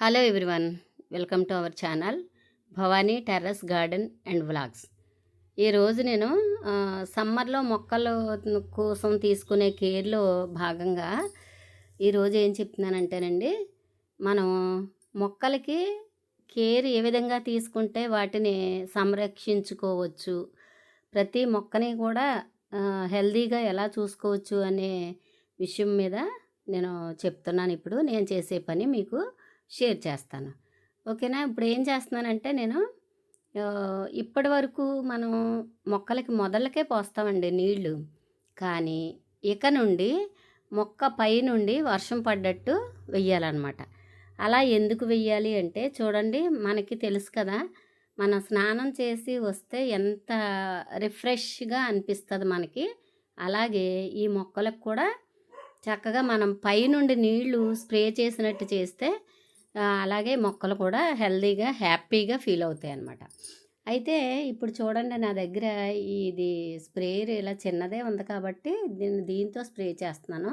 Hello everyone, welcome to our channel Bhavani terrace garden and vlogs. ఈరోజు నేను సమ్మర్లో మొక్కల కోసం తీసుకునే కేర్లో భాగంగా ఈరోజు ఏం చెప్తున్నానంటేనండి, మనం మొక్కలకి కేర్ ఏ విధంగా తీసుకుంటే వాటిని సంరక్షించుకోవచ్చు, ప్రతి మొక్కని కూడా హెల్దీగా ఎలా చూసుకోవచ్చు అనే విషయం మీద నేను చెప్తున్నాను. ఇప్పుడు నేను చేసే పని మీకు షేర్ చేస్తాను, ఓకేనా? ఇప్పుడు ఏం చేస్తున్నానంటే నేను ఇప్పటి వరకు మనం మొక్కలకి మొదలకే పోస్తామండి నీళ్ళు, కానీ ఇక నుండి మొక్క పై నుండి వర్షం పడ్డట్టు వెయ్యాలన్నమాట. అలా ఎందుకు వెయ్యాలి అంటే చూడండి, మనకి తెలుసు కదా, మనం స్నానం చేసి వస్తే ఎంత రిఫ్రెష్గా అనిపిస్తుంది మనకి. అలాగే ఈ మొక్కలకు కూడా చక్కగా మనం పై నుండి నీళ్లు స్ప్రే చేసినట్టు చేస్తే అలాగే మొక్కలు కూడా హెల్దీగా హ్యాపీగా ఫీల్ అవుతాయి అన్నమాట. అయితే ఇప్పుడు చూడండి, నా దగ్గర ఇది స్ప్రేయర్ ఇలా చిన్నదే ఉంది కాబట్టి దీంతో స్ప్రే చేస్తున్నాను.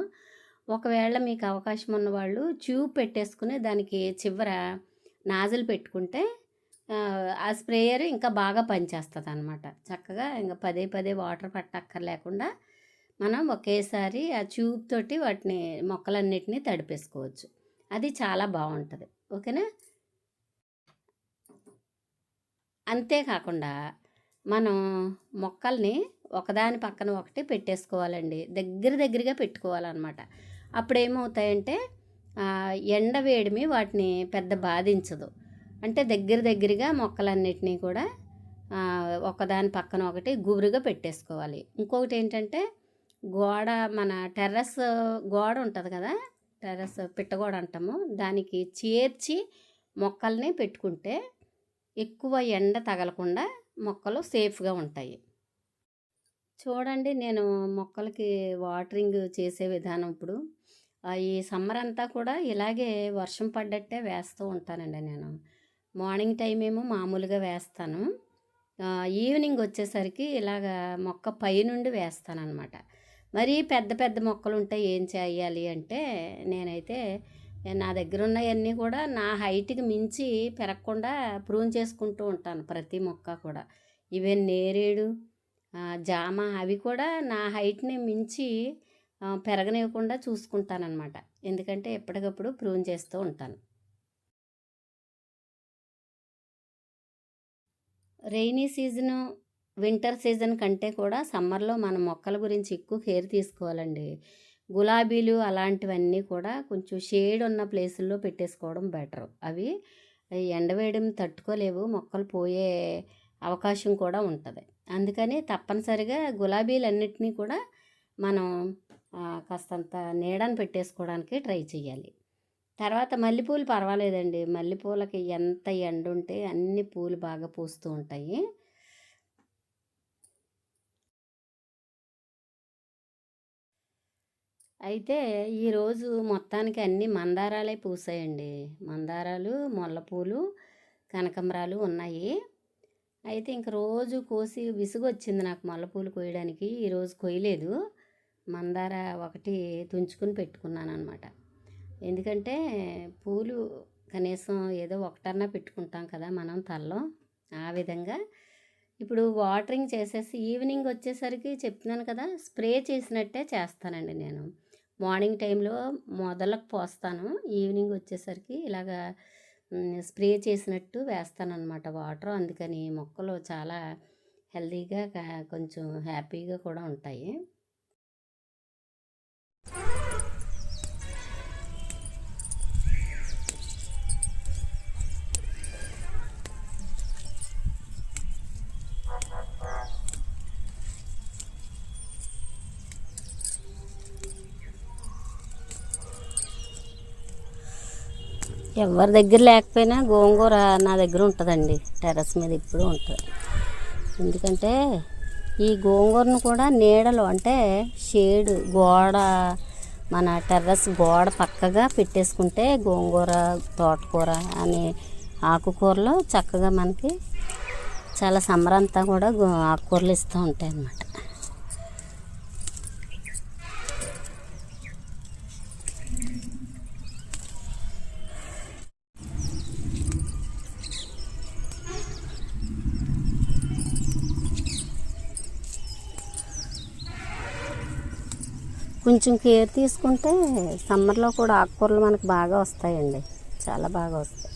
ఒకవేళ మీకు అవకాశం ఉన్నవాళ్ళు ట్యూబ్ పెట్టేసుకుని దానికి చివర నాజిల్ పెట్టుకుంటే ఆ స్ప్రేయర్ ఇంకా బాగా పనిచేస్తుంది అన్నమాట. చక్కగా ఇంకా పదే పదే వాటర్ పట్టక్కర్లేకుండా మనం ఒకేసారి ఆ ట్యూబ్ తోటి వాటిని మొక్కలన్నిటినీ తడిపేసుకోవచ్చు. అది చాలా బాగుంటుంది, ఓకేనా? అంతేకాకుండా మనం మొక్కల్ని ఒకదాని పక్కన ఒకటి పెట్టేసుకోవాలండి, దగ్గరగా పెట్టుకోవాలన్నమాట. అప్పుడు ఏమవుతాయంటే ఎండ వేడిమి వాటిని పెద్ద బాధించదు. అంటే దగ్గరగా మొక్కలన్నిటినీ కూడా ఒకదాని పక్కన ఒకటి గుబురుగా పెట్టేసుకోవాలి. ఇంకొకటి ఏంటంటే గోడ, మన టెర్రస్ గోడ ఉంటుంది కదా, టెర్రస్ పిట్టగోడ అంటాము, దానికి చేర్చి మొక్కల్ని పెట్టుకుంటే ఎక్కువ ఎండ తగలకుండా మొక్కలు సేఫ్గా ఉంటాయి. చూడండి, నేను మొక్కలకి వాటరింగ్ చేసే విధానం ఇప్పుడు ఈ సమ్మర్ అంతా కూడా ఇలాగే వర్షం పడ్డట్టే వేస్తూ ఉంటానండి. నేను మార్నింగ్ టైం ఏమో మామూలుగా వేస్తాను, ఈవినింగ్ వచ్చేసరికి ఇలాగా మొక్క పై నుండి వేస్తాను అనమాట. మరీ పెద్ద మొక్కలు ఉంటే ఏం చేయాలి అంటే, నేనైతే నా దగ్గర ఉన్నవన్నీ కూడా నా హైట్కి మించి పెరగకుండా ప్రూన్ చేసుకుంటూ ఉంటాను ప్రతి మొక్క కూడా. ఈవెన్ నేరేడు, జామ అవి కూడా నా హైట్ని మించి పెరగనివ్వకుండా చూసుకుంటానన్నమాట. ఎందుకంటే ఎప్పటికప్పుడు ప్రూన్ చేస్తూ ఉంటాను. రెయినీ సీజను, వింటర్ సీజన్ కంటే కూడా సమ్మర్లో మన మొక్కల గురించి ఎక్కువ కేర్ తీసుకోవాలండి. గులాబీలు అలాంటివన్నీ కూడా కొంచెం షేడ్ ఉన్న ప్లేసుల్లో పెట్టేసుకోవడం బెటరు. అవి ఎండవేయడం తట్టుకోలేవు, మొక్కలు పోయే అవకాశం కూడా ఉంటుంది. అందుకని తప్పనిసరిగా గులాబీలన్నిటినీ కూడా మనం కాస్తంత నీడని పెట్టేసుకోవడానికి ట్రై చేయాలి. తర్వాత మల్లెపూలు పర్వాలేదండి, మల్లెపూలకి ఎంత ఎండ ఉంటే అన్ని పూలు బాగా పూస్తూ ఉంటాయి. అయితే ఈరోజు మొత్తానికి అన్ని మందారాలే పూసాయండి. మందారాలు, ముల్లపూలు, కనకంబరాలు ఉన్నాయి. అయితే ఇంక రోజు కోసి విసుగొచ్చింది నాకు మల్లెపూలు కోయడానికి. ఈరోజు కొయ్యలేదు, మందార ఒకటి తుంచుకుని పెట్టుకున్నాను అనమాట. ఎందుకంటే పూలు కనీసం ఏదో ఒకటన్నా పెట్టుకుంటాం కదా మనం తలలో, ఆ విధంగా ఇప్పుడు వాటరింగ్ చేసేసి ఈవినింగ్ వచ్చేసరికి చెప్తున్నాను కదా, స్ప్రే చేసినట్టే చేస్తానండి నేను. మార్నింగ్ టైంలో మొదలకు పోస్తాను, ఈవినింగ్ వచ్చేసరికి ఇలాగా స్ప్రే చేసినట్టు వేస్తానన్నమాట వాటర్. అందుకని మొక్కలు చాలా హెల్తీగా కొంచెం హ్యాపీగా కూడా ఉంటాయి. ఎవరి దగ్గర లేకపోయినా గోంగూర నా దగ్గర ఉంటుందండి, టెర్రస్ మీద ఇప్పుడు ఉంటుంది. ఎందుకంటే ఈ గోంగూరను కూడా నీడలో, అంటే షేడ్ గోడ, మన టెర్రస్ గోడ పక్కగా పెట్టేసుకుంటే గోంగూర, తోటకూర అనే ఆకుకూరలు చక్కగా మనకి చాలా సమ్మర్ అంతా కూడా ఆకుకూరలు ఇస్తూ ఉంటాయి అన్నమాట. కొంచెం కేర్ తీసుకుంటే సమ్మర్లో కూడా ఆకుకూరలు మనకు బాగా వస్తాయండి, చాలా బాగా వస్తాయి.